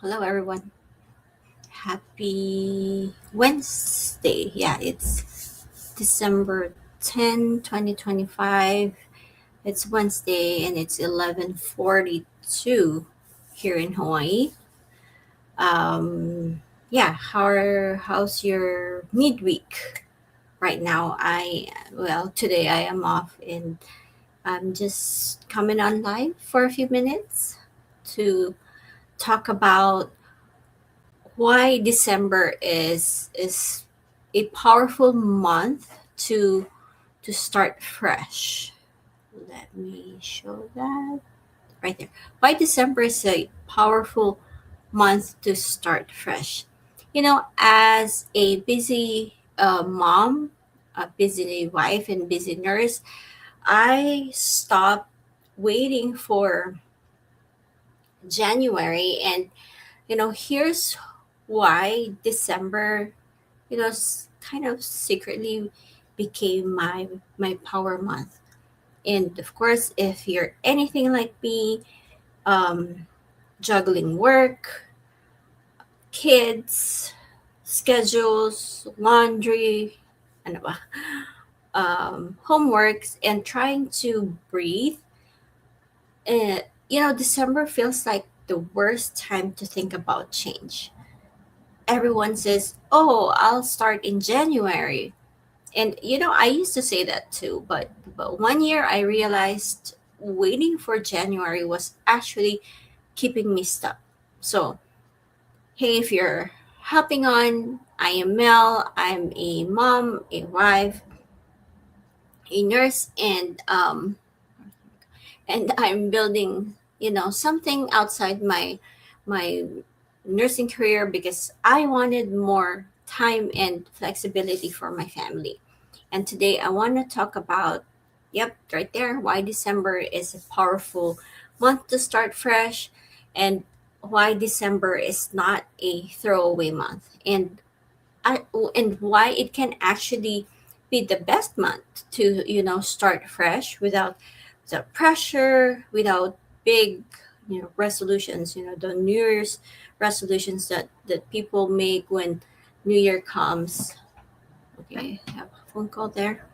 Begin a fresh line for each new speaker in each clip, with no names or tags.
Hello, everyone. Happy Wednesday. Yeah, it's December 10, 2025. It's Wednesday and it's 11:42 here in Hawaii. Yeah, how's your midweek right now? Today I am off and I'm just coming on live for a few minutes to talk about why December is a powerful month to start fresh. Let me show that right there. Why December is a powerful month to start fresh. As a busy mom, a busy wife, and busy nurse, I stopped waiting for January, and here's why December kind of secretly became my power month. And of course, if you're anything like me, um, juggling work, kids, schedules, laundry, ano ba, homeworks, and trying to breathe, December feels like the worst time to think about change. Everyone says, "Oh, I'll start in January." And I used to say that too, but one year I realized waiting for January was actually keeping me stuck. So, hey, if you're hopping on, I am Mel. I'm a mom, a wife, a nurse, and I'm building, something outside my nursing career because I wanted more time and flexibility for my family. And today I want to talk about, yep, right there, why December is a powerful month to start fresh, and why December is not a throwaway month, I, and why it can actually be the best month to, start fresh without pressure, without big, resolutions, the New Year's resolutions that people make when New Year comes. Okay, I have a phone call there.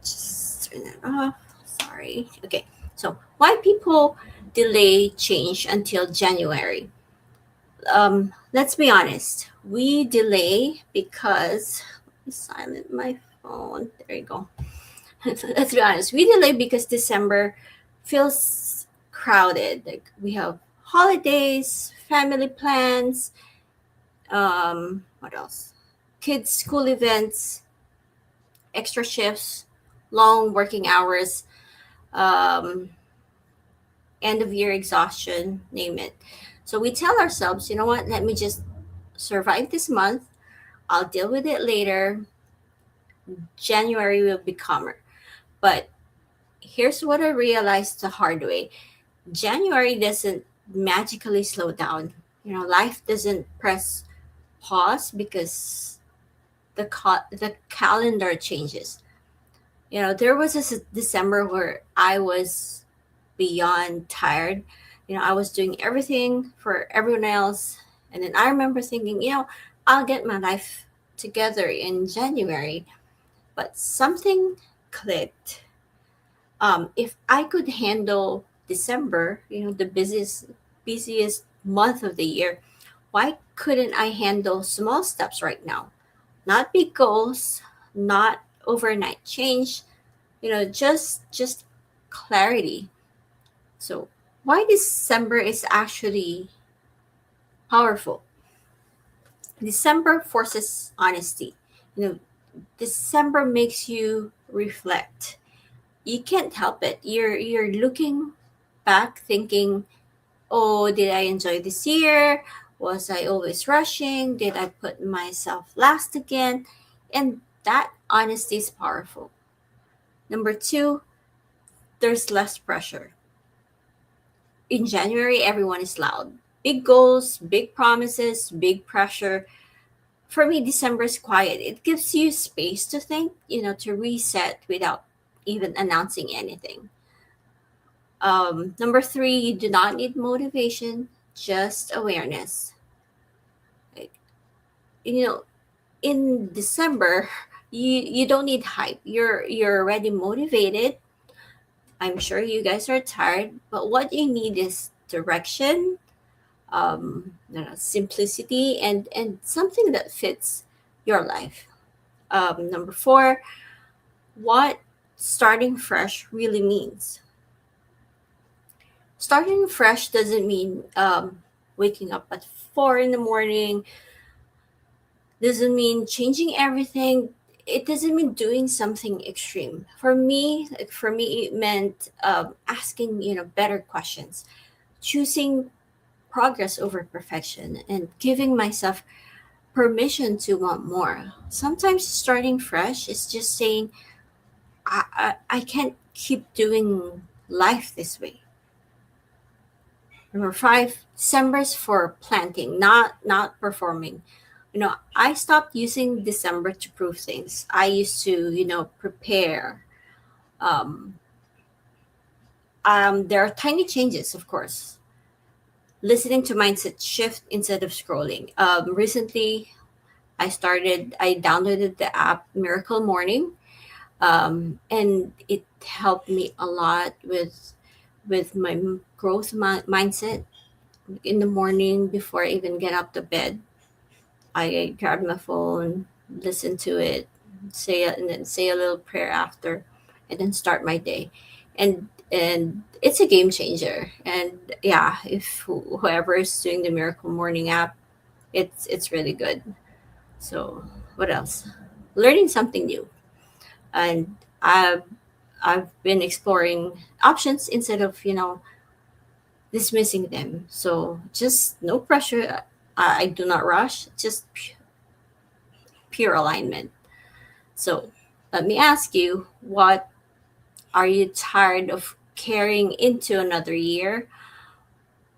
Just turn that off. Sorry. Okay. So, why people delay change until January? Let's be honest. We delay because let me silent my phone. There you go. Let's be honest. We delay because December feels crowded. Like we have holidays, family plans, what else? Kids' school events, extra shifts, long working hours, um, end of year exhaustion, name it. So we tell ourselves, you know what, let me just survive this month. I'll deal with it later. January will be calmer. But here's what I realized the hard way: January doesn't magically slow down. Life doesn't press pause because the calendar changes. There was this December where I was beyond tired. I was doing everything for everyone else. And then I remember thinking, I'll get my life together in January. But something clicked. If I could handle December, the busiest month of the year, why couldn't I handle small steps right now? Not big goals, not overnight change, just clarity. So, why December is actually powerful? December forces honesty. You know, December makes you reflect. You can't help it. You're looking back thinking, "Oh, did I enjoy this year? Was I always rushing? Did I put myself last again?" And that honesty is powerful. Number 2, there's less pressure. In January, everyone is loud. Big goals, big promises, big pressure. For me, December is quiet. It gives you space to think, to reset without even announcing anything. Number 3, you do not need motivation. just awareness. Like, you know, in December, you don't need hype. You're already motivated. I'm sure you guys are tired, but what you need is direction, simplicity, and something that fits your life. Number four, what starting fresh really means. Starting fresh doesn't mean waking up at 4 in the morning, doesn't mean changing everything. It doesn't mean doing something extreme. For me, it meant asking, better questions, choosing progress over perfection, and giving myself permission to want more. Sometimes starting fresh is just saying, I can't keep doing life this way. Number five, December's for planting, not performing. I stopped using December to prove things. I used to, prepare. Um, there are tiny changes, of course. Listening to mindset shift instead of scrolling. Recently, I downloaded the app Miracle Morning, and it helped me a lot with my mindset. In the morning, before I even get up to bed, I grab my phone, listen to it, and then say a little prayer after, and then start my day. And it's a game changer. And yeah, if whoever is doing the Miracle Morning app, it's really good. So what else? Learning something new, and I've been exploring options instead of dismissing them. So just no pressure. I do not rush. Just pure alignment. So let me ask you, what are you tired of carrying into another year?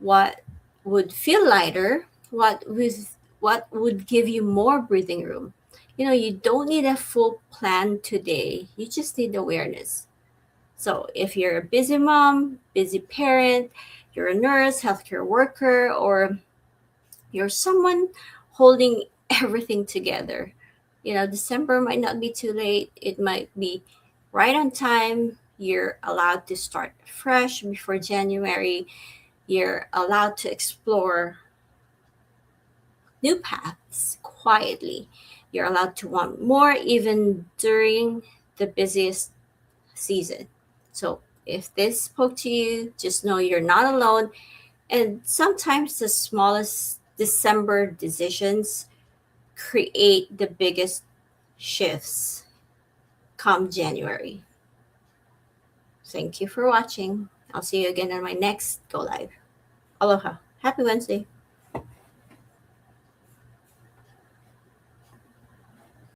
What would feel lighter? What would give you more breathing room? You don't need a full plan today. You just need awareness. So if you're a busy mom, busy parent, you're a nurse, healthcare worker, or you're someone holding everything together. December might not be too late. It might be right on time. You're allowed to start fresh before January. You're allowed to explore new paths quietly. You're allowed to want more even during the busiest season. So if this spoke to you, just know you're not alone. And sometimes the smallest December decisions create the biggest shifts come January. Thank you for watching. I'll see you again on my next Go Live. Aloha. Happy Wednesday.